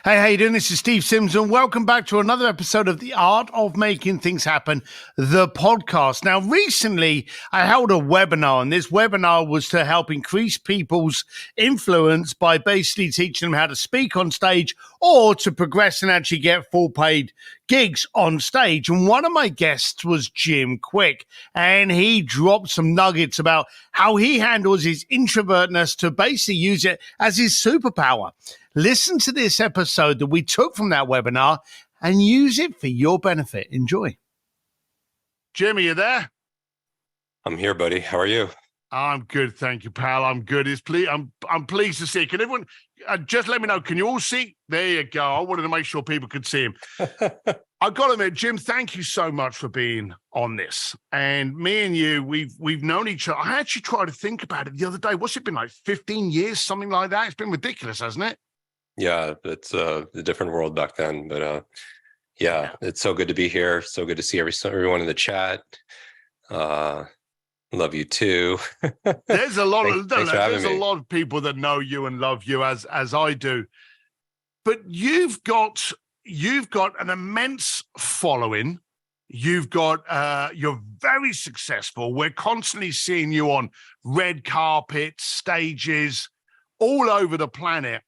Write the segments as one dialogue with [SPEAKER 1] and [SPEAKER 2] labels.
[SPEAKER 1] Hey, how you doing? This is Steve Sims, and welcome back to another episode of The Art of Making Things Happen, the podcast. Now, recently, I held a webinar, and this webinar was to help increase people's influence by basically teaching them how to speak on stage or to progress and actually get full paid gigs on stage. And one of my guests was Jim Kwik, and he dropped some nuggets about how he handles his introvertness to basically use it as his superpower. Listen to this episode that we took from that webinar and use it for your benefit. Enjoy. Jim, are you there?
[SPEAKER 2] I'm here, buddy. How are you?
[SPEAKER 1] I'm good, thank you, pal. I'm good. I'm pleased to see you. Can everyone just let me know? Can you all see? There you go. I wanted to make sure people could see him. I've got to admit, Jim, thank you so much for being on this. And me and you, we've known each other. I actually tried to think about it the other day. What's it been, like 15 years, something like that? It's been ridiculous, hasn't it?
[SPEAKER 2] Yeah, it's a different world back then, but yeah, it's so good to be here. So good to see everyone in the chat. Love you too.
[SPEAKER 1] There's a lot of people that know you and love you as I do. But you've got an immense following. You're very successful. We're constantly seeing you on red carpets, stages, all over the planet.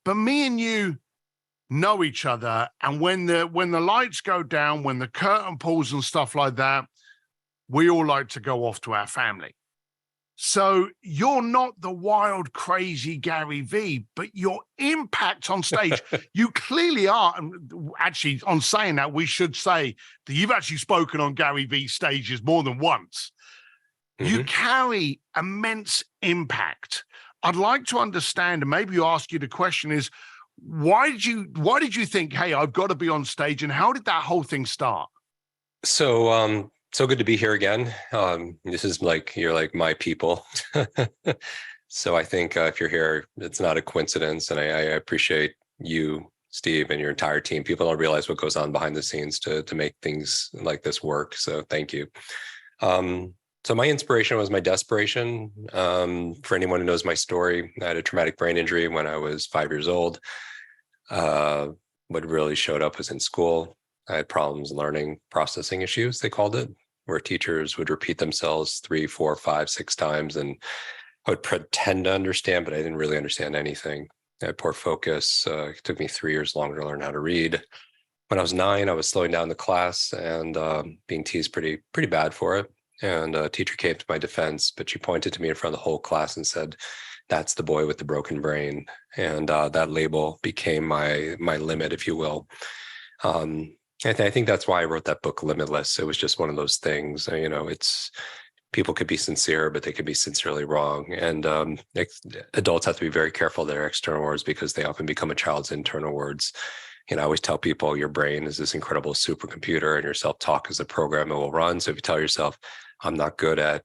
[SPEAKER 1] But me and you know each other, and when the lights go down, when the curtain pulls and stuff like that, we all like to go off to our family. So you're not the wild, crazy Gary V, but your impact on stage, you clearly are. And actually, on saying that, we should say that you've actually spoken on Gary V stages more than once. Mm-hmm. You carry immense impact. I'd like to understand, and maybe ask you the question is, why did you think, hey, I've got to be on stage, and how did that whole thing start?
[SPEAKER 2] So good to be here again. This is you're like my people. So I think if you're here, it's not a coincidence, and I appreciate you, Steve, and your entire team. People don't realize what goes on behind the scenes to make things like this work. So thank you. So my inspiration was my desperation. For anyone who knows my story, I had a traumatic brain injury when I was 5 years old. What really showed up was in school. I had problems learning, processing issues, they called it, where teachers would repeat themselves 3, 4, 5, 6 times, and I would pretend to understand, but I didn't really understand anything. I had poor focus. It took me 3 years longer to learn how to read. When I was 9, I was slowing down the class and being teased pretty bad for it. And a teacher came to my defense, but she pointed to me in front of the whole class and said, "That's the boy with the broken brain." And that label became my limit, if you will. I think that's why I wrote that book, Limitless. It was just one of those things. It's people could be sincere, but they could be sincerely wrong. And adults have to be very careful of their external words, because they often become a child's internal words. I always tell people your brain is this incredible supercomputer, and your self-talk is the program it will run. So if you tell yourself, I'm not good at,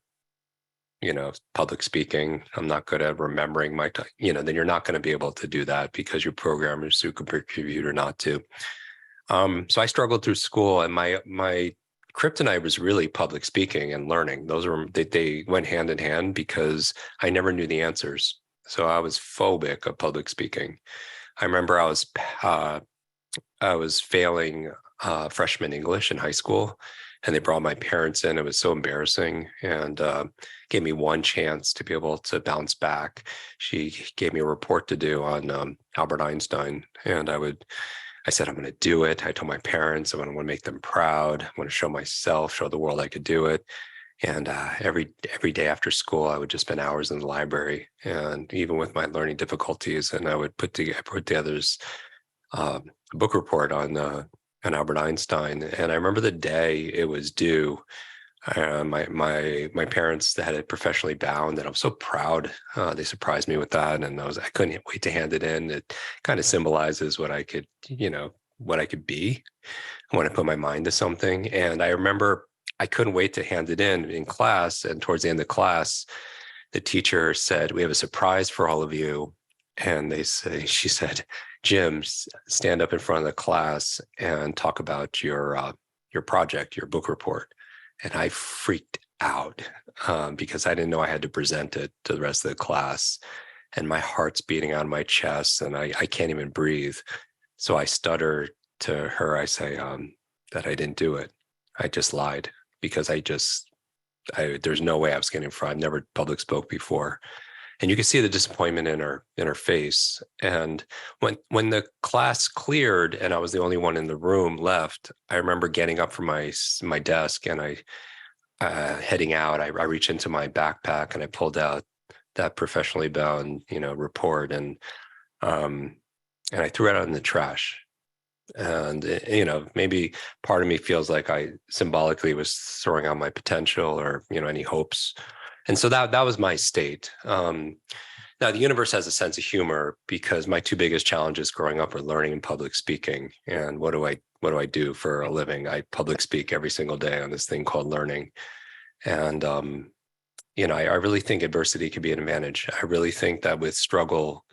[SPEAKER 2] public speaking, I'm not good at remembering then you're not going to be able to do that, because you program your supercomputer not to. So I struggled through school, and my kryptonite was really public speaking and learning. They went hand in hand, because I never knew the answers. So I was phobic of public speaking. I remember I was failing freshman English in high school, and they brought my parents in. It was so embarrassing, and gave me one chance to be able to bounce back. She gave me a report to do on Albert Einstein, and I said, I'm going to do it. I told my parents I want to make them proud. I want to show myself, show the world I could do it. And every day after school, I would just spend hours in the library, and even with my learning difficulties, and I would put together this book report on Albert Einstein. And I remember the day it was due. My parents had it professionally bound, and I was so proud. They surprised me with that, and I couldn't wait to hand it in. It kind of symbolizes what I could, what I could be when I put my mind to something. And I remember I couldn't wait to hand it in class. And towards the end of the class, the teacher said, "We have a surprise for all of you." And she said, "Jim, stand up in front of the class and talk about your project, your book report." And I freaked out because I didn't know I had to present it to the rest of the class. And my heart's beating on my chest, and I can't even breathe. So I stutter to her. I say that I didn't do it. I just lied because there's no way I was getting in front. I've never public spoke before. And you can see the disappointment in her face. And when the class cleared and I was the only one in the room left, I remember getting up from my desk and I heading out. I reached into my backpack and I pulled out that professionally bound, report, and I threw it out in the trash. And maybe part of me feels like I symbolically was throwing out my potential or any hopes. And so that was my state. Now the universe has a sense of humor because my two biggest challenges growing up were learning and public speaking. And what do I do for a living? I public speak every single day on this thing called learning. And I really think adversity can be an advantage. I really think that with struggle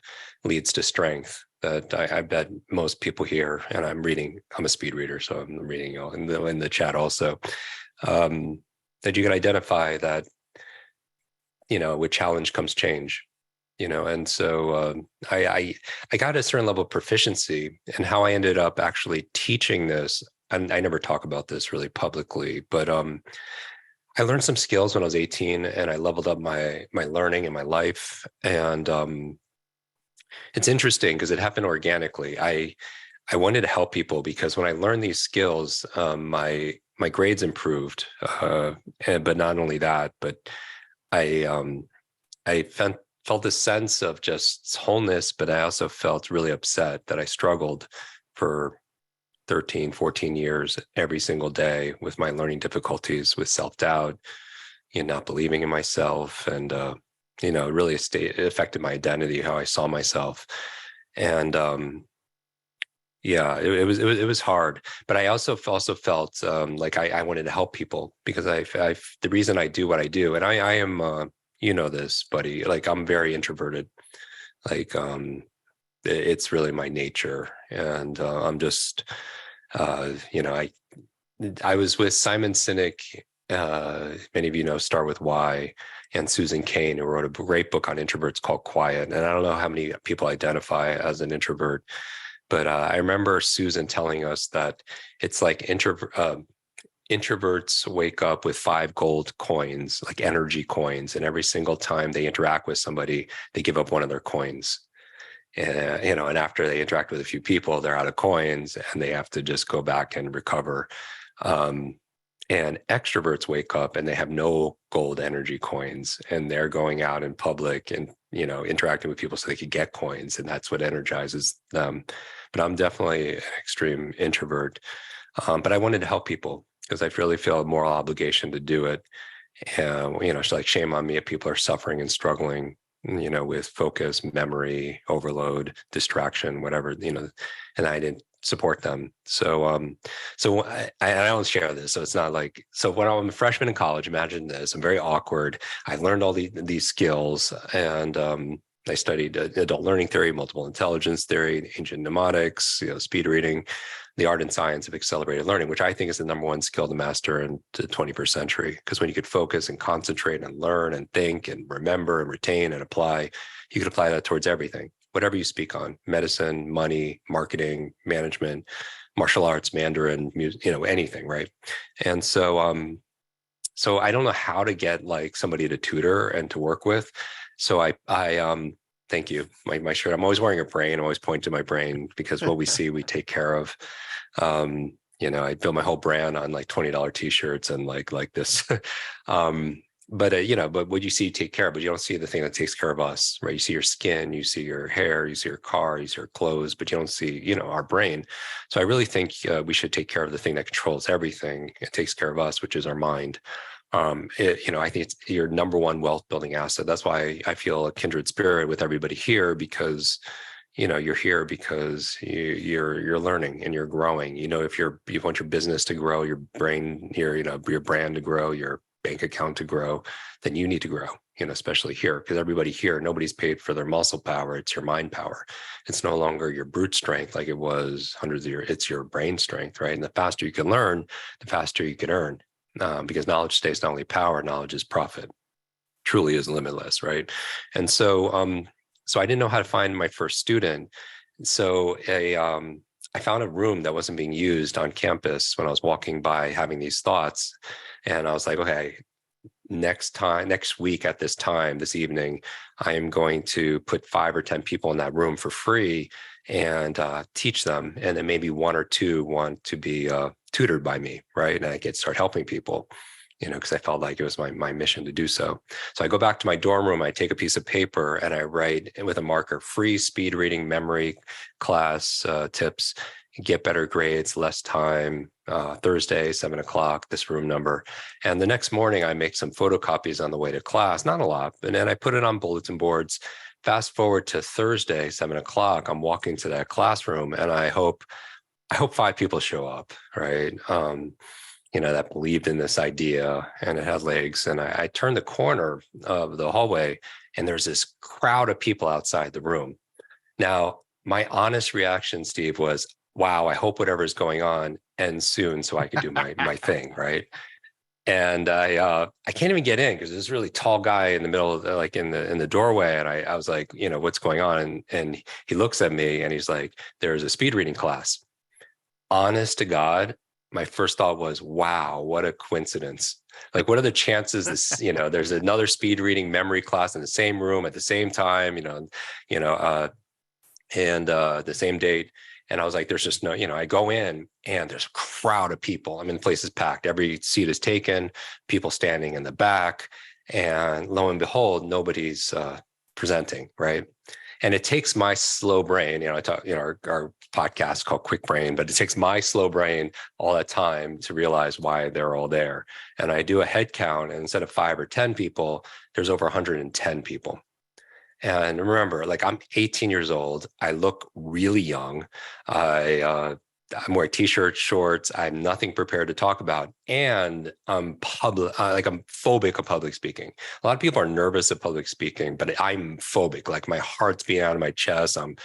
[SPEAKER 2] leads to strength. That I bet most people here, and I'm a speed reader, so I'm reading in the chat also, that you can identify that, with challenge comes change, and so I got a certain level of proficiency, and how I ended up actually teaching this, and I never talk about this really publicly, but I learned some skills when I was 18 and I leveled up my learning in my life. And it's interesting because it happened organically. I wanted to help people because when I learned these skills, my grades improved. But not only that, but I felt this sense of just wholeness, but I also felt really upset that I struggled for 13, 14 years every single day with my learning difficulties, with self-doubt, not believing in myself, and it really it affected my identity, how I saw myself. And it was hard, but I also felt like I wanted to help people because the reason I do what I do, and I am this, buddy, like I'm very introverted, like it's really my nature, and I'm just I was with Simon Sinek, many of you know Start With Why, and Susan Cain, who wrote a great book on introverts called Quiet. And I don't know how many people identify as an introvert, but I remember Susan telling us that it's like introverts wake up with 5 gold coins, like energy coins, and every single time they interact with somebody, they give up one of their coins. And after they interact with a few people, they're out of coins and they have to just go back and recover. And extroverts wake up and they have no gold energy coins, and they're going out in public and, interacting with people so they could get coins. And that's what energizes them. But I'm definitely an extreme introvert. But I wanted to help people because I really feel a moral obligation to do it. It's like shame on me if people are suffering and struggling, with focus, memory, overload, distraction, whatever, and I didn't support them. So I don't share this. So it's not like, so when I'm a freshman in college, imagine this, I'm very awkward. I learned all these skills, and I studied adult learning theory, multiple intelligence theory, ancient mnemonics, speed reading, the art and science of accelerated learning, which I think is the number one skill to master in the 21st century. Because when you could focus and concentrate and learn and think and remember and retain and apply, you could apply that towards everything, whatever you speak on: medicine, money, marketing, management, martial arts, Mandarin, music, anything, right? And so, so I don't know how to get like somebody to tutor and to work with. So I thank you. My shirt, I'm always wearing a brain. I'm always pointing to my brain because what we see, we take care of. I built my whole brand on like $20 t-shirts and like this. But what you see, you take care of, but you don't see the thing that takes care of us, right? You see your skin, you see your hair, you see your car, you see your clothes, but you don't see, our brain. So I really think we should take care of the thing that controls everything. It takes care of us, which is our mind. I think it's your number one wealth building asset. That's why I feel a kindred spirit with everybody here, because you're here because you're learning and you're growing. If you want your business to grow, your brain, your brand to grow, your bank account to grow, then you need to grow, especially here, because everybody here, nobody's paid for their muscle power. It's your mind power. It's no longer your brute strength like it was hundreds of years. It's your brain strength, right? And the faster you can learn, the faster you can earn. Because knowledge stays not only power, knowledge is profit. Truly is limitless, right? And so, so I didn't know how to find my first student. So I found a room that wasn't being used on campus when I was walking by having these thoughts. And I was like, okay, next week at this time, this evening, I am going to put 5 or 10 people in that room for free and teach them. And then maybe 1 or 2 want to be tutored by me, right? And I start helping people, because I felt like it was my mission to do so. So I go back to my dorm room, I take a piece of paper and I write with a marker, free speed reading memory class tips, get better grades, less time, Thursday, 7:00, this room number. And the next morning I make some photocopies on the way to class, not a lot, and then I put it on bulletin boards. Fast forward to Thursday, 7:00, I'm walking to that classroom and I hope 5 people show up, right? That believed in this idea and it had legs. And I turned the corner of the hallway and there's this crowd of people outside the room. Now, my honest reaction, Steve, was, wow, I hope whatever's going on ends soon so I can do my thing, right? And I can't even get in because there's this really tall guy in the middle of in the doorway. And I was like, what's going on? And he looks at me and he's like, there's a speed reading class. Honest to God, my first thought was, wow, what a coincidence. Like, what are the chances this, there's another speed reading memory class in the same room at the same time, and the same date. And I was like, there's just no, I go in and there's a crowd of people. I mean, the place is packed. Every seat is taken, people standing in the back. And lo and behold, nobody's presenting, right? And it takes my slow brain, I talk, our podcast called Kwik Brain, but it takes my slow brain all that time to realize why they're all there. And I do a head count, and instead of 5 or 10 people, there's over 110 people. And remember, I'm 18 years old. I look really young. I'm wearing t-shirts, shorts. I'm nothing prepared to talk about. And I'm I'm phobic of public speaking. A lot of people are nervous of public speaking, but I'm phobic. Like, my heart's beating out of my chest. I'm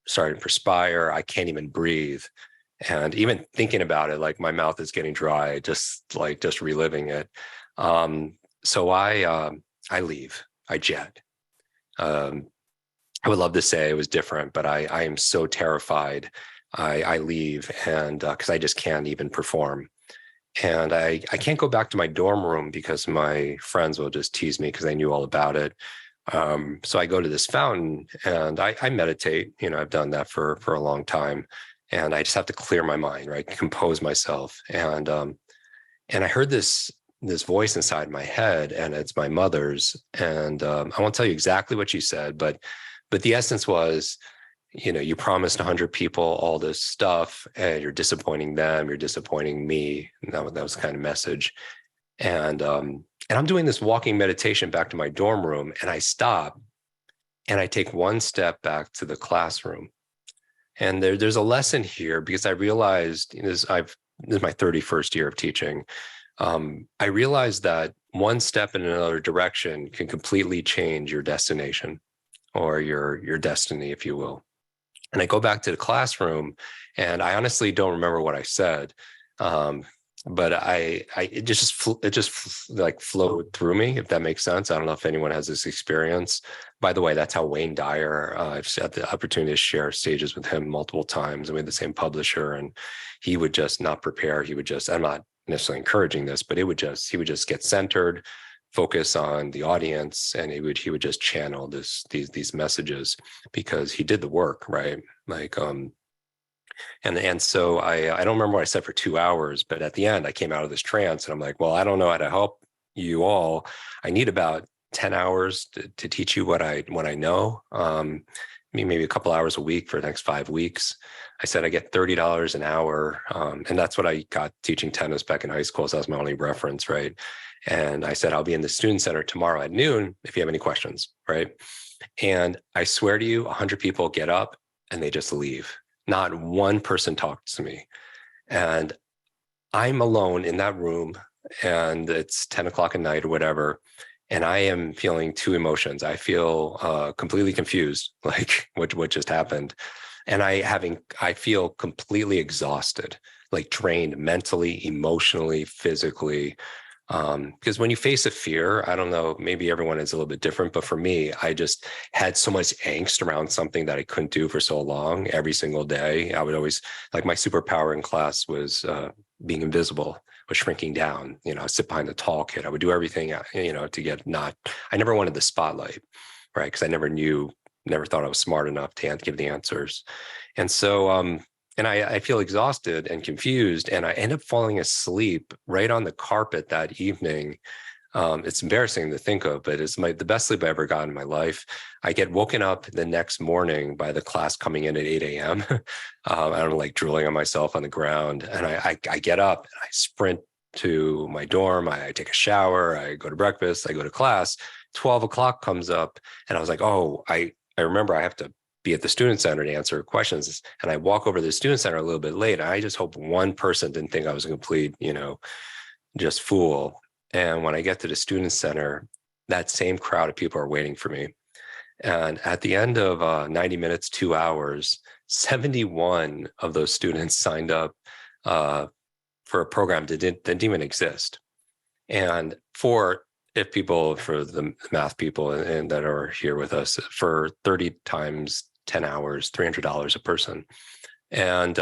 [SPEAKER 2] starting to perspire. I can't even breathe. And even thinking about it, my mouth is getting dry, just reliving it. So I leave, I jet. I would love to say it was different, but I am so terrified. I leave, and because I just can't even perform. And I can't go back to my dorm room because my friends will just tease me because they knew all about it. So I go to this fountain and I meditate. I've done that for a long time, and I just have to clear my mind, right? Compose myself. And I heard this voice inside my head, and it's my mother's. And I won't tell you exactly what she said, but the essence was, you promised 100 people all this stuff and you're disappointing them, you're disappointing me. And that was the kind of message. And I'm doing this walking meditation back to my dorm room, and I stop and I take one step back to the classroom. And there's a lesson here, because I realized this is my 31st year of teaching. I realized that one step in another direction can completely change your destination, or your destiny, if you will. And I go back to the classroom, and I honestly don't remember what I said, but it just flowed through me, if that makes sense. I don't know if anyone has this experience. By the way, that's how Wayne Dyer. I've had the opportunity to share stages with him multiple times, and we had the same publisher, and he would just not prepare. He would just, I'm not necessarily encouraging this, but he would just get centered, focus on the audience, and he would just channel these messages, because he did the work, right? And so I don't remember what I said for 2 hours, but at the end I came out of this trance, and I'm like, well, I don't know how to help you all. I need about 10 hours to teach you what I know. Maybe a couple hours a week for the next 5 weeks. I said I get $30 an hour, and that's what I got teaching tennis back in high school. So that was my only reference, right? And I said, I'll be in the student center tomorrow at noon if you have any questions, right? And I swear to you, 100 people get up and they just leave. Not one person talks to me. And I'm alone in that room, and it's 10 o'clock at night or whatever. And I am feeling 2 emotions. I feel completely confused, like what just happened. And I feel completely exhausted, like drained mentally, emotionally, physically. Because when you face a fear, I don't know, maybe everyone is a little bit different, but for me, I just had so much angst around something that I couldn't do for so long. Every single day, I would always, like, my superpower in class was being invisible, was shrinking down. You know, I'd sit behind the tall kid. I would do everything, you know, to get not. I never wanted the spotlight, right? Because I never thought I was smart enough to give the answers, and so. And I feel exhausted and confused, and I end up falling asleep right on the carpet that evening. It's embarrassing to think of, but it's the best sleep I ever got in my life. I get woken up the next morning by the class coming in at 8 a.m. I'm like drooling on myself on the ground, and I get up and I sprint to my dorm. I take a shower. I go to breakfast. I go to class. 12 o'clock comes up, and I was like, oh, I remember I have to be at the student center to answer questions. And I walk over to the student center a little bit late. I just hope one person didn't think I was a complete, you know, just fool. And when I get to the student center, that same crowd of people are waiting for me. And at the end of 90 minutes, 2 hours, 71 of those students signed up for a program that didn't even exist. And for the math people and that are here with us, for 30 times 10 hours, $300 a person. And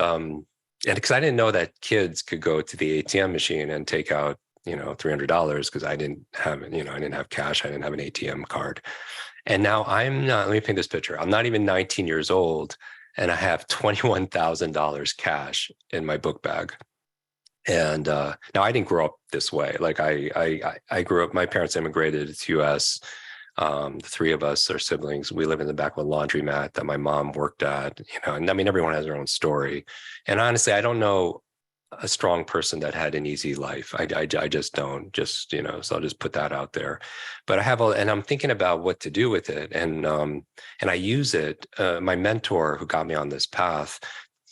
[SPEAKER 2] because I didn't know that kids could go to the ATM machine and take out, you know, $300, because I didn't have cash. I didn't have an ATM card. And now let me paint this picture. I'm not even 19 years old, and I have $21,000 cash in my book bag. And now I didn't grow up this way. Like I grew up, my parents immigrated to the US. The three of us are siblings. We live in the back of a laundromat that my mom worked at, you know, and I mean, everyone has their own story. And honestly, I don't know a strong person that had an easy life. I just don't, you know, so I'll just put that out there. But and I'm thinking about what to do with it. And I use it. My mentor who got me on this path,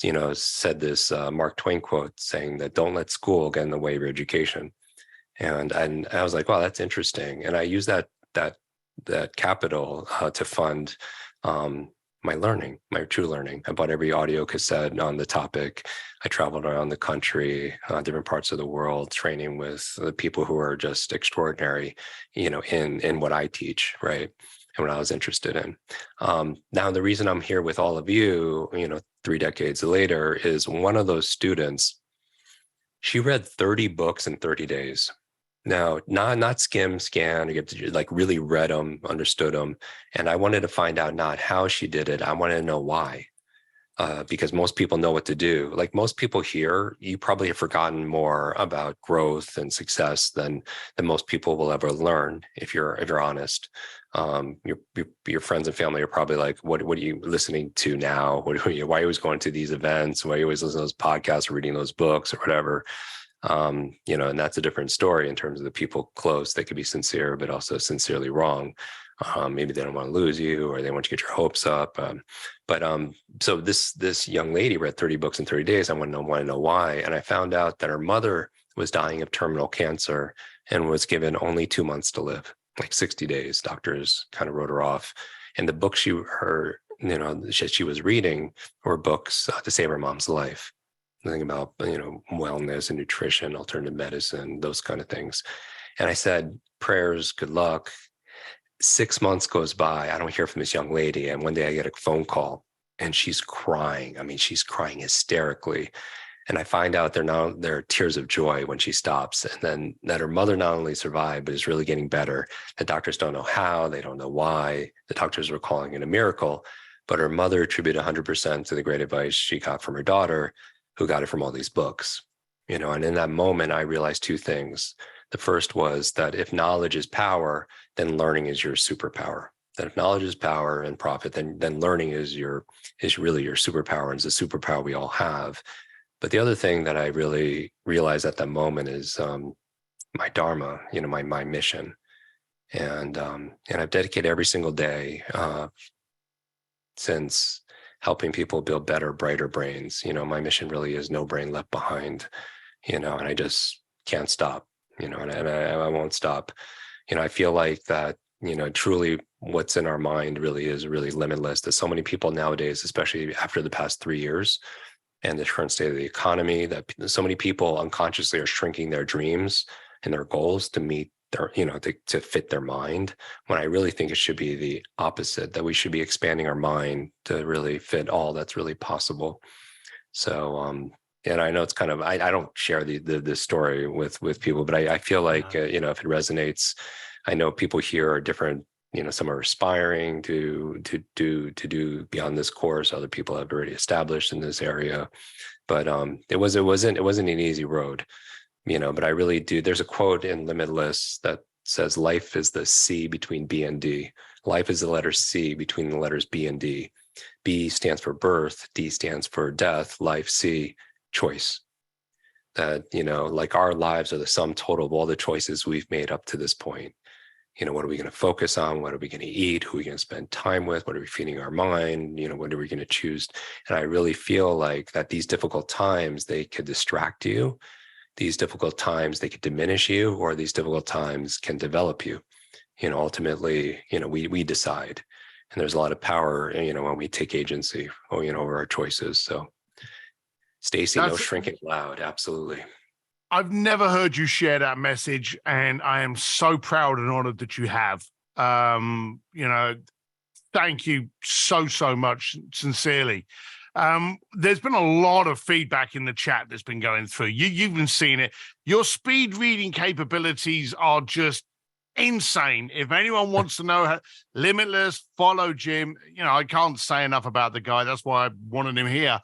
[SPEAKER 2] you know, said this Mark Twain quote saying that don't let school get in the way of your education. And I was like, wow, that's interesting. And I use that capital to fund my learning, my true learning. I bought every audio cassette on the topic. I traveled around the country, different parts of the world, training with the people who are just extraordinary, you know, in what I teach, right? And what I was interested in. Now, the reason I'm here with all of you, you know, 3 decades later, is one of those students. She read 30 books in 30 days. Now, not scan, like really read them, understood them. And I wanted to find out not how she did it. I wanted to know why. Because most people know what to do. Like most people here, you probably have forgotten more about growth and success than most people will ever learn. If you're honest, your friends and family are probably like, "What are you listening to now? Why are you always going to these events? Why are you always listening to those podcasts or reading those books or whatever?" You know, and that's a different story in terms of the people close. They could be sincere, but also sincerely wrong. Maybe they don't want to lose you, or they want to get your hopes up. So this young lady read 30 books in 30 days. I want to know why. And I found out that her mother was dying of terminal cancer and was given only 2 months to live, like 60 days. Doctors kind of wrote her off. And the books she was reading were books to save her mom's life. Think about, you know, wellness and nutrition, alternative medicine, those kind of things. And I said, prayers, good luck. 6 months goes by. I don't hear from this young lady. And one day I get a phone call and she's crying. I mean, she's crying hysterically. And I find out there are tears of joy when she stops. And then that her mother not only survived, but is really getting better. The doctors don't know how, they don't know why. The doctors were calling it a miracle, but her mother attributed 100% to the great advice she got from her daughter, who got it from all these books. You know, and in that moment, I realized 2 things. The first was that if knowledge is power, then learning is your superpower. That if knowledge is power and profit, then learning is really your superpower, and it's a superpower we all have. But the other thing that I really realized at that moment is my dharma, you know, my mission, and I've dedicated every single day since helping people build better, brighter brains. You know, my mission really is no brain left behind. You know, and I just can't stop. You know, and I won't stop. You know, I feel like that, you know, truly what's in our mind really is really limitless. There's so many people nowadays, especially after the past 3 years and the current state of the economy, that so many people unconsciously are shrinking their dreams and their goals to meet their, to fit their mind, when I really think it should be the opposite, that we should be expanding our mind to really fit all that's really possible. So, and I know it's kind of, I don't share the story with people, but I feel like, if it resonates, I know people here are different. Some are aspiring to do beyond this course. Other people have already established in this area, but it wasn't an easy road, but I really do. There's a quote in Limitless that says, life is the C between B and D. Life is the letter C between the letters B and D. B stands for birth, D stands for death, life, C, choice. That, like our lives are the sum total of all the choices we've made up to this point. What are we going to focus on? What are we going to eat? Who are we going to spend time with? What are we feeding our mind? What are we going to choose? And I really feel like that these difficult times, they could distract you. These difficult times, they could diminish you, or these difficult times can develop you. Ultimately, we decide. And there's a lot of power, when we take agency, over our choices. So Stacey, no shrinking loud. Absolutely.
[SPEAKER 1] I've never heard you share that message, and I am so proud and honored that you have. Thank you so much, sincerely. There's been a lot of feedback in the chat that's been going through. You've been seeing it. Your speed reading capabilities are just insane. If anyone wants to know how, Limitless, follow Jim. I can't say enough about the guy. That's why I wanted him here.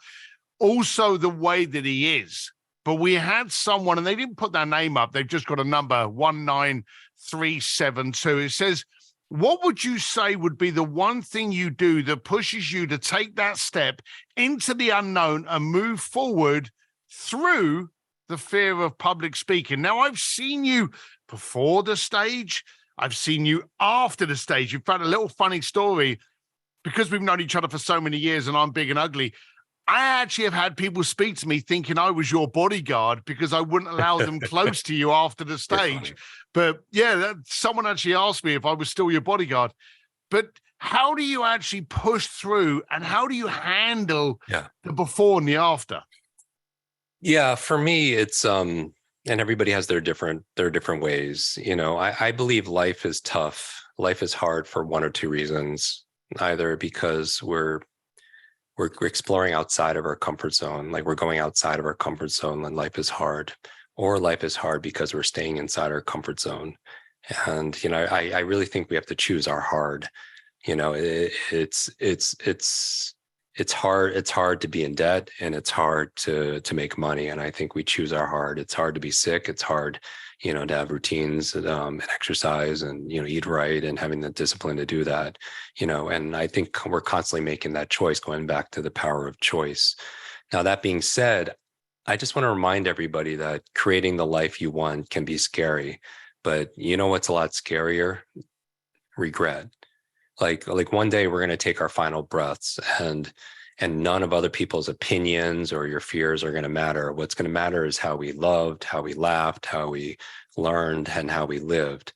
[SPEAKER 1] Also, the way that he is. But we had someone, and they didn't put their name up. They've just got a number, 19372. It says, what would you say would be the one thing you do that pushes you to take that step into the unknown and move forward through the fear of public speaking? Now, I've seen you before the stage. I've seen you after the stage. You've had a little funny story, because we've known each other for so many years and I'm big and ugly. I actually have had people speak to me thinking I was your bodyguard because I wouldn't allow them close to you after the stage. But yeah, someone actually asked me if I was still your bodyguard. But how do you actually push through, and how do you handle the before and the after?
[SPEAKER 2] Yeah, for me, it's and everybody has their different ways. I believe life is tough. Life is hard for one or two reasons. Either because we're exploring outside of our comfort zone, like we're going outside of our comfort zone, and life is hard, or life is hard because we're staying inside our comfort zone. And I really think we have to choose our hard. It's hard. It's hard to be in debt, and it's hard to make money. And I think we choose our hard. It's hard to be sick. It's hard, to have routines and exercise and, eat right and having the discipline to do that, and I think we're constantly making that choice, going back to the power of choice. Now, that being said, I just want to remind everybody that creating the life you want can be scary, but what's a lot scarier? Regret. Like one day we're going to take our final breaths, and none of other people's opinions or your fears are going to matter. What's going to matter is how we loved, how we laughed, how we learned, and how we lived.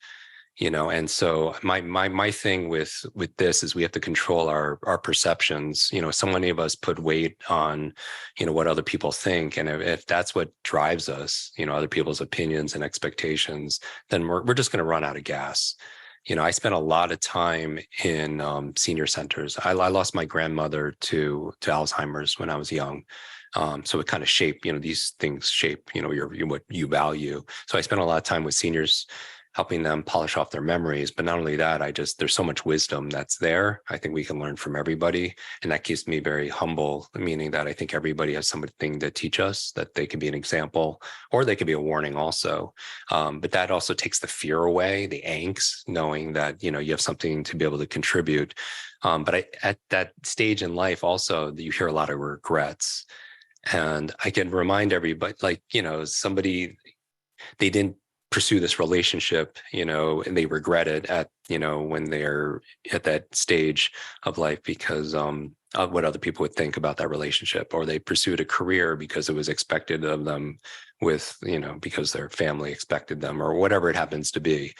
[SPEAKER 2] And so my thing with this is we have to control our perceptions. So many of us put weight on, what other people think. And if that's what drives us, other people's opinions and expectations, then we're just going to run out of gas. I spent a lot of time in senior centers. I lost my grandmother to Alzheimer's when I was young. So it kind of shaped, these things shape, what you value. So I spent a lot of time with seniors, helping them polish off their memories. But not only that, there's so much wisdom that's there. I think we can learn from everybody. And that keeps me very humble, meaning that I think everybody has something to teach us, that they can be an example, or they could be a warning also. But that also takes the fear away, the angst, knowing that, you have something to be able to contribute. But at that stage in life also, you hear a lot of regrets. And I can remind everybody, somebody, they didn't pursue this relationship, and they regret it at, when they're at that stage of life because of what other people would think about that relationship, or they pursued a career because it was expected of them because their family expected them, or whatever it happens to be.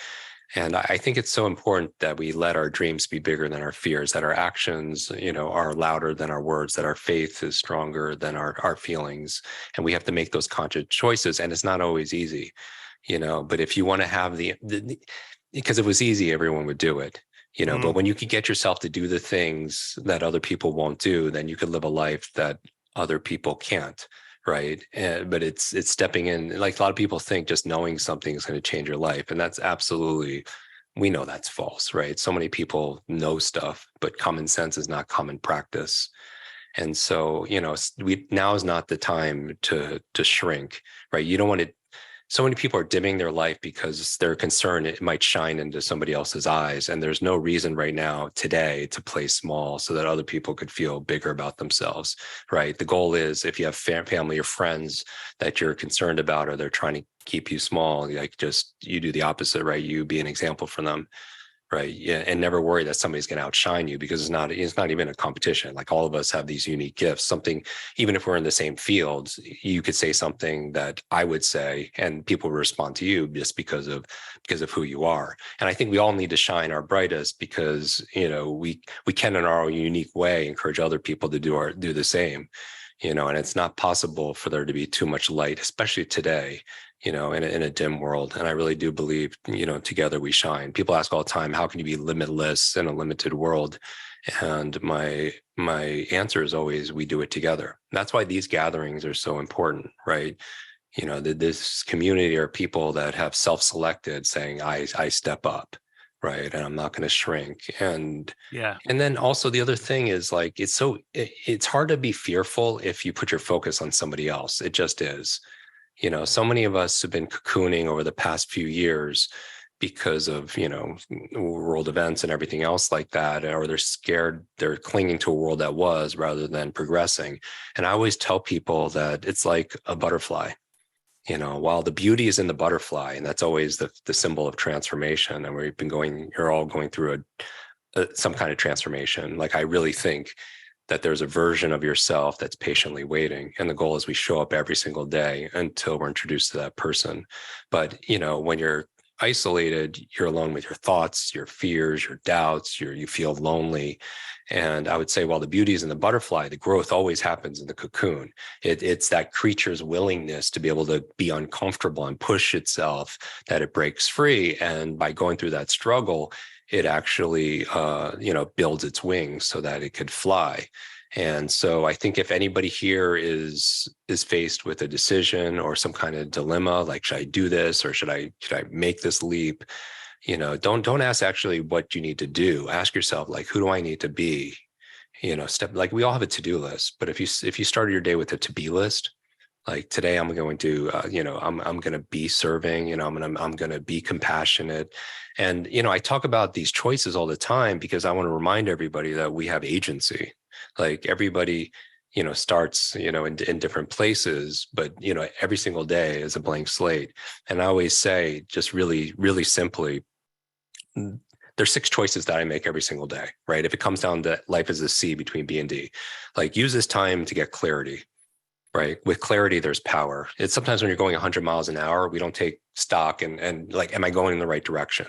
[SPEAKER 2] And I think it's so important that we let our dreams be bigger than our fears, that our actions, are louder than our words, that our faith is stronger than our feelings. And we have to make those conscious choices. And it's not always easy. But if you want to have because if it was easy, everyone would do it, but when you can get yourself to do the things that other people won't do, then you could live a life that other people can't. Right. But it's stepping in. Like, a lot of people think just knowing something is going to change your life. And that's absolutely, we know that's false, right? So many people know stuff, but common sense is not common practice. And so, now is not the time to shrink, right? You don't want to. So many people are dimming their life because they're concerned it might shine into somebody else's eyes. And there's no reason right now today to play small so that other people could feel bigger about themselves, right? The goal is, if you have family or friends that you're concerned about, or they're trying to keep you small, like, just you do the opposite, right? You be an example for them. Right. Yeah. And never worry that somebody's going to outshine you, because it's not even a competition. Like, all of us have these unique gifts. Something, even if we're in the same fields, you could say something that I would say and people will respond to you just because of who you are. And I think we all need to shine our brightest, because, we can, in our own unique way, encourage other people to do the same. And it's not possible for there to be too much light, especially today, in a dim world. And I really do believe, together we shine. People ask all the time, how can you be limitless in a limited world? And my answer is always, we do it together. That's why these gatherings are so important, right? This community are people that have self-selected, saying, I step up, right? And I'm not going to shrink. And then also the other thing is, like, it's hard to be fearful if you put your focus on somebody else. It just is. So many of us have been cocooning over the past few years because of, world events and everything else like that, or they're scared, they're clinging to a world that was, rather than progressing. And I always tell people that it's like a butterfly. While the beauty is in the butterfly, and that's always the symbol of transformation. And you're all going through some kind of transformation. Like, I really think that there's a version of yourself that's patiently waiting. And the goal is we show up every single day until we're introduced to that person. But, when you're isolated, you're alone with your thoughts, your fears, your doubts, you feel lonely. And I would say, while the beauty is in the butterfly, the growth always happens in the cocoon. It's that creature's willingness to be able to be uncomfortable and push itself, that it breaks free. And by going through that struggle, it actually, builds its wings so that it could fly. And so I think if anybody here is faced with a decision or some kind of dilemma, like, should I do this, or should I make this leap? Don't ask actually what you need to do. Ask yourself, like, who do I need to be? Like, we all have a to-do list, but if you started your day with a to-be list, like, today I'm going to, I'm going to be serving, I'm going to be compassionate. And, I talk about these choices all the time because I want to remind everybody that we have agency. Like, everybody, starts, in different places, but, every single day is a blank slate. And I always say, just really, really simply, there's 6 choices that I make every single day, right? If it comes down to life is a C between B and D, like, use this time to get clarity. Right. With clarity, there's power. It's sometimes when you're going 100 miles an hour, we don't take stock and like, am I going in the right direction?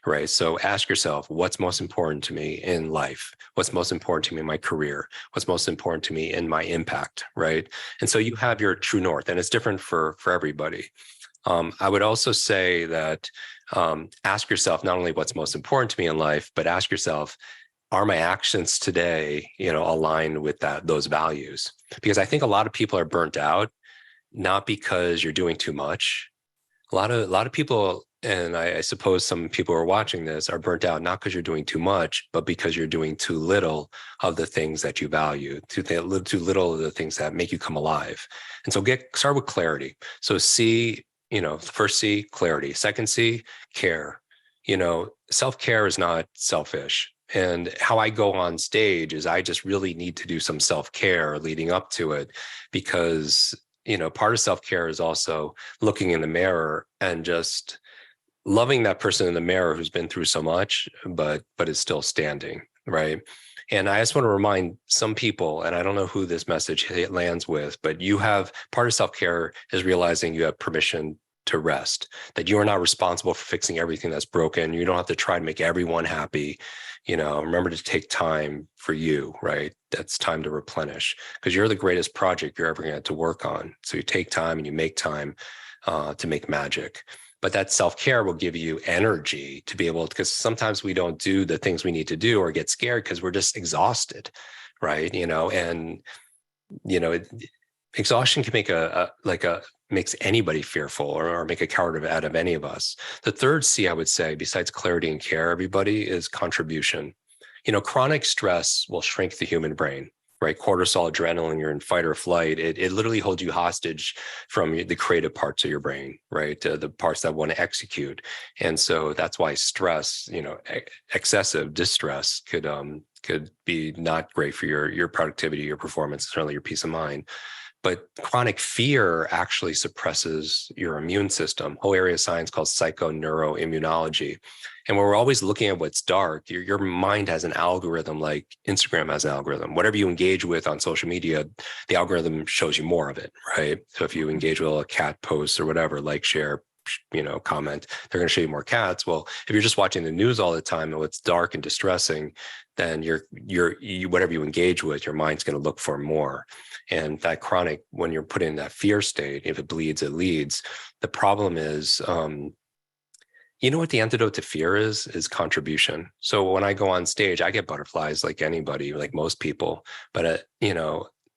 [SPEAKER 2] Right. So ask yourself, what's most important to me in life? What's most important to me in my career? What's most important to me in my impact? Right. And so you have your true north, and it's different for everybody. I would also say that ask yourself not only what's most important to me in life, but ask yourself, are my actions today, aligned with those values? Because I think a lot of people are burnt out, not because you're doing too much. A lot of people, and I suppose some people who are watching this, are burnt out not because you're doing too much, but because you're doing too little of the things that you value, too little of the things that make you come alive. And so start with clarity. So C, first C, clarity. Second C, care. Self-care is not selfish. And how I go on stage is I just really need to do some self-care leading up to it, because, part of self-care is also looking in the mirror and just loving that person in the mirror who's been through so much, but is still standing, right? And I just want to remind some people, and I don't know who this message lands with, but part of self-care is realizing you have permission to rest, that you are not responsible for fixing everything that's broken. You don't have to try to make everyone happy. Remember to take time for you, right? That's time to replenish, because you're the greatest project you're ever going to have to work on. So you take time and you make time to make magic. But that self-care will give you energy to be able to, because sometimes we don't do the things we need to do or get scared because we're just exhausted, right? Exhaustion can make makes anybody fearful or make a coward out of any of us. The third C, I would say, besides clarity and care, everybody, is contribution. Chronic stress will shrink the human brain, right? Cortisol, adrenaline, you're in fight or flight. It literally holds you hostage from the creative parts of your brain, right? The parts that want to execute. And so that's why stress, excessive distress could be not great for your productivity, your performance, certainly your peace of mind. But chronic fear actually suppresses your immune system. Whole area of science called psychoneuroimmunology. And when we're always looking at what's dark, your mind has an algorithm, like Instagram has an algorithm. Whatever you engage with on social media, the algorithm shows you more of it, right? So if you engage with a cat post or whatever, like, share, comment, they're going to show you more cats. Well, if you're just watching the news all the time and what's dark and distressing, then whatever you engage with, your mind's going to look for more. And that chronic, when you're put in that fear state, if it bleeds, it leads. The problem is, what the antidote to fear is contribution. So when I go on stage, I get butterflies like anybody, like most people, but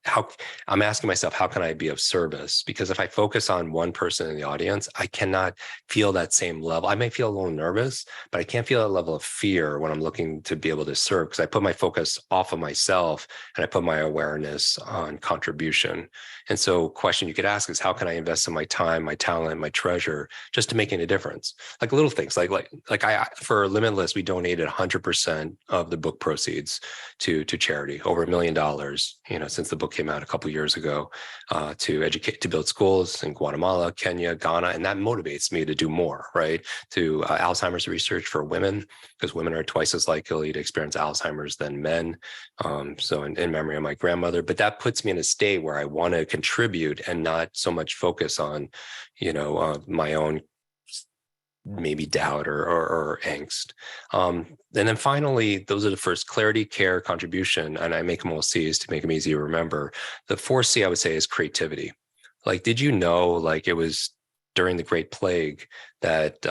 [SPEAKER 2] how I'm asking myself, how can I be of service? Because if I focus on one person in the audience, I cannot feel that same level. I may feel a little nervous, but I can't feel that level of fear when I'm looking to be able to serve, because I put my focus off of myself and I put my awareness on contribution. And so question you could ask is, how can I invest in my time, my talent, my treasure, just to making a difference? Like little things, for Limitless, we donated 100% of the book proceeds to charity, over $1 million, since the book came out a couple of years ago, to build schools in Guatemala, Kenya, Ghana. And that motivates me to do more, right? To Alzheimer's research for women, because women are twice as likely to experience Alzheimer's than men. So in memory of my grandmother, but that puts me in a state where I want to contribute and not so much focus on, my own maybe doubt or angst. And then finally, those are the first: clarity, care, contribution. And I make them all C's to make them easy to remember. The fourth C, I would say, is creativity. Like, did you know, it was during the Great Plague that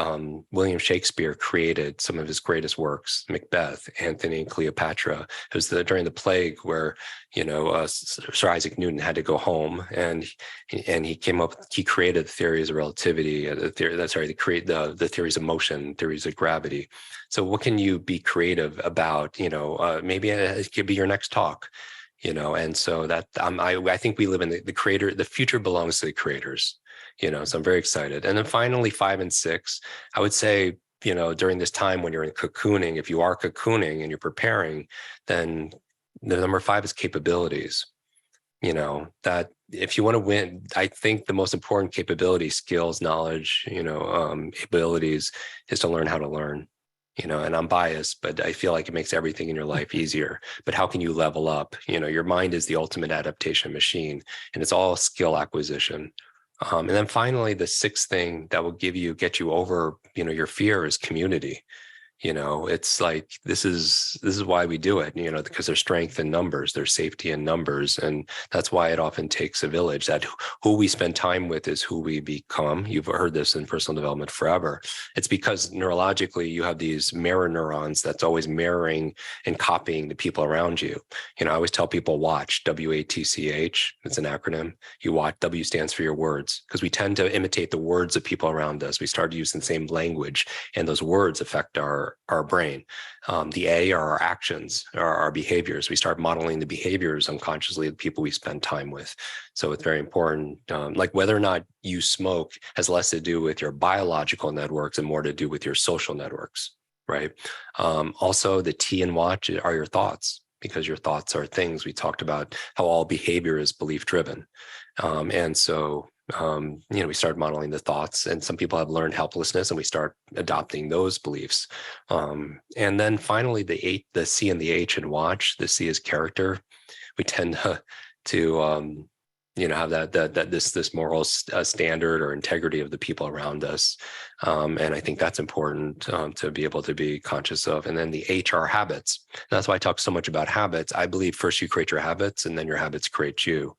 [SPEAKER 2] William Shakespeare created some of his greatest works, Macbeth, Antony and Cleopatra. It was during the plague where, Sir Isaac Newton had to go home, and he created the theories of relativity, the theories of motion, theories of gravity. So what can you be creative about? Maybe it could be your next talk. And so that I think we live in the creator. The future belongs to the creators. So I'm very excited. And then finally, 5 and 6, I would say, during this time when you're in cocooning, if you are cocooning and you're preparing, then the number 5 is capabilities. That if you want to win, I think the most important capability, skills, knowledge, abilities, is to learn how to learn. And I'm biased, but I feel like it makes everything in your life easier. But how can you level up? Your mind is the ultimate adaptation machine, and it's all skill acquisition. And then finally, the 6th thing that will get you over, your fear is community. It's like, this is why we do it, because there's strength in numbers, there's safety in numbers. And that's why it often takes a village. That who we spend time with is who we become. You've heard this in personal development forever. It's because neurologically, you have these mirror neurons that's always mirroring and copying the people around you. I always tell people, watch, WATCH. It's an acronym. You watch, W stands for your words, because we tend to imitate the words of people around us. We start using the same language, and those words affect our brain. The A are our actions, are our behaviors. We start modeling the behaviors unconsciously of the people we spend time with. So it's very important. Like whether or not you smoke has less to do with your biological networks and more to do with your social networks, right? Also, the T in watch are your thoughts, because your thoughts are things. We talked about how all behavior is belief driven. And so we start modeling the thoughts, and some people have learned helplessness, and we start adopting those beliefs. And then finally, the C and the H in watch. The C is character. We tend to have this moral standard or integrity of the people around us, and I think that's important to be able to be conscious of. And then the H are habits. And that's why I talk so much about habits. I believe first you create your habits, and then your habits create you.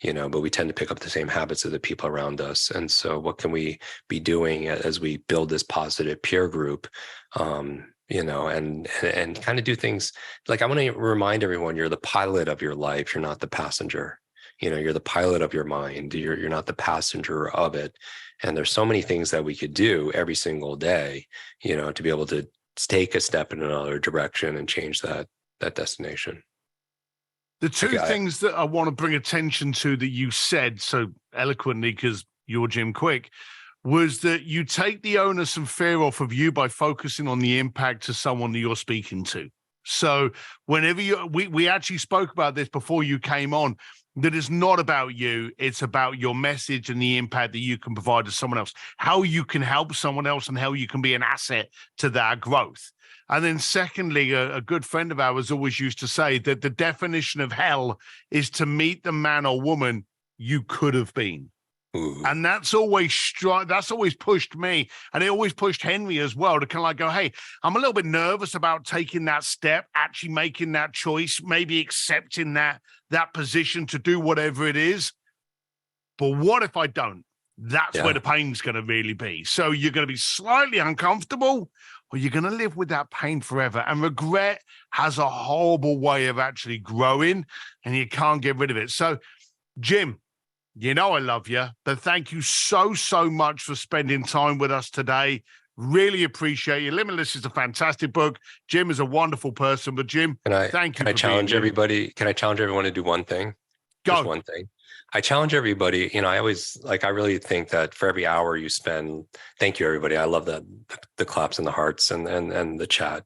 [SPEAKER 2] but we tend to pick up the same habits of the people around us. And so what can we be doing as we build this positive peer group, and kind of do things like, I want to remind everyone, you're the pilot of your life. You're not the passenger. You're the pilot of your mind. You're not the passenger of it. And there's so many things that we could do every single day, to be able to take a step in another direction and change that destination.
[SPEAKER 1] The two things that I want to bring attention to that you said so eloquently, because you're Jim Kwik, was that you take the onus and fear off of you by focusing on the impact to someone that you're speaking to. So whenever we actually spoke about this before you came on, that it's not about you, it's about your message and the impact that you can provide to someone else, how you can help someone else and how you can be an asset to their growth. And then secondly, a good friend of ours always used to say that the definition of hell is to meet the man or woman you could have been. Ooh. And that's always pushed me, and it always pushed Henry as well, to kind of like go, hey, I'm a little bit nervous about taking that step, actually making that choice, maybe accepting that position to do whatever it is. But what if I don't? That's where the pain's going to really be. So you're going to be slightly uncomfortable, or you're going to live with that pain forever. And regret has a horrible way of actually growing, and you can't get rid of it. So, Jim, I love you, but thank you so much for spending time with us today. Really appreciate you. Limitless is a fantastic book. Jim is a wonderful person, but Jim, thank you.
[SPEAKER 2] Can I challenge everybody? Can I challenge everyone to do one thing?
[SPEAKER 1] Go.
[SPEAKER 2] Just one thing. I challenge everybody. I really think that for every hour you spend, thank you, everybody. I love that, the claps and the hearts and the chat.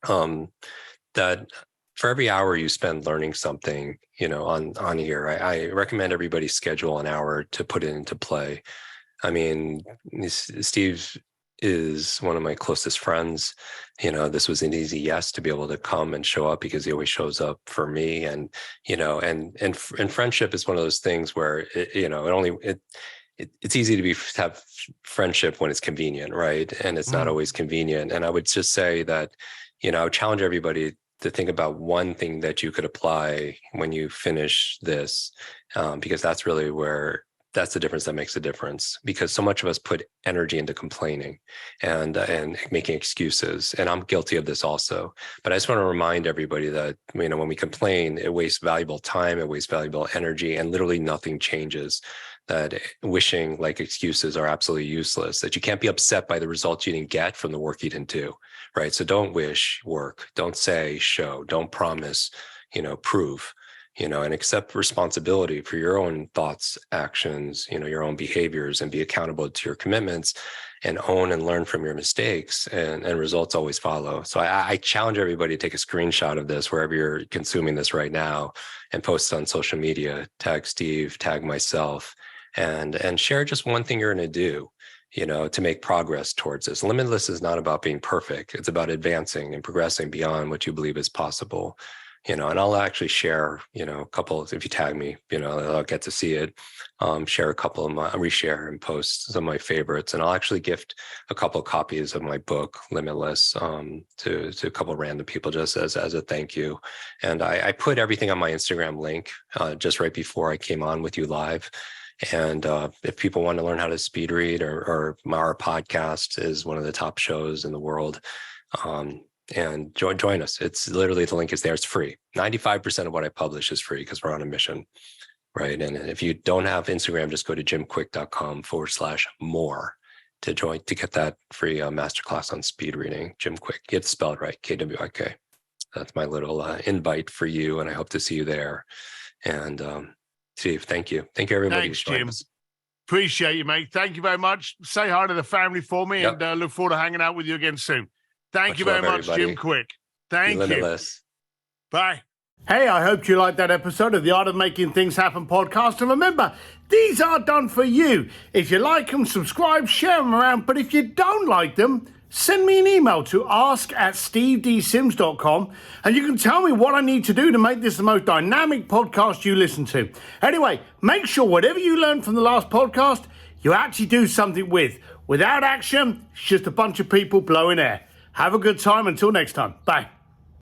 [SPEAKER 2] That for every hour you spend learning something, on here, I recommend everybody schedule an hour to put it into play. I mean, Steve is one of my closest friends. This was an easy yes to be able to come and show up, because he always shows up for me. And, and friendship is one of those things where, it's easy to have friendship when it's convenient, right? And it's not always convenient. And I would just say that, I would challenge everybody to think about one thing that you could apply when you finish this, because that's really that's the difference that makes a difference. Because so much of us put energy into complaining and making excuses, and I'm guilty of this also. But I just want to remind everybody that when we complain, it wastes valuable time, it wastes valuable energy, and literally nothing changes. That wishing like excuses are absolutely useless. That you can't be upset by the results you didn't get from the work you didn't do, right? So don't wish, work. Don't say, show. Don't promise, prove. And accept responsibility for your own thoughts, actions, your own behaviors, and be accountable to your commitments, and own and learn from your mistakes, and results always follow. So I challenge everybody to take a screenshot of this wherever you're consuming this right now, and post it on social media, tag Steve, tag myself, and share just one thing you're going to do, to make progress towards this. Limitless is not about being perfect. It's about advancing and progressing beyond what you believe is possible. And I'll actually share, a couple, if you tag me, I'll get to see it, share a couple of reshare and post some of my favorites. And I'll actually gift a couple of copies of my book, Limitless, to a couple of random people, just as a thank you. And I put everything on my Instagram link just right before I came on with you live. And if people want to learn how to speed read, or our podcast is one of the top shows in the world, and join us. It's literally, the link is there. It's free. 95% of what I publish is free, because we're on a mission, right? And if you don't have Instagram, just go to jimkwik.com/more to get that free masterclass on speed reading. Jim Kwik, you have to spell it right, Kwik. That's my little invite for you, and I hope to see you there. And Steve, thank you. Thank you, everybody.
[SPEAKER 1] Thanks, Jim. Appreciate you, mate. Thank you very much. Say hi to the family for me, and look forward to hanging out with you again soon. Thank you very much, everybody. Jim Kwik. Thank you. Bye. Hey, I hope you liked that episode of the Art of Making Things Happen podcast. And remember, these are done for you. If you like them, subscribe, share them around. But if you don't like them, send me an email to ask@stevedsims.com, and you can tell me what I need to do to make this the most dynamic podcast you listen to. Anyway, make sure whatever you learned from the last podcast, you actually do something with. Without action, it's just a bunch of people blowing air. Have a good time. Until next time. Bye.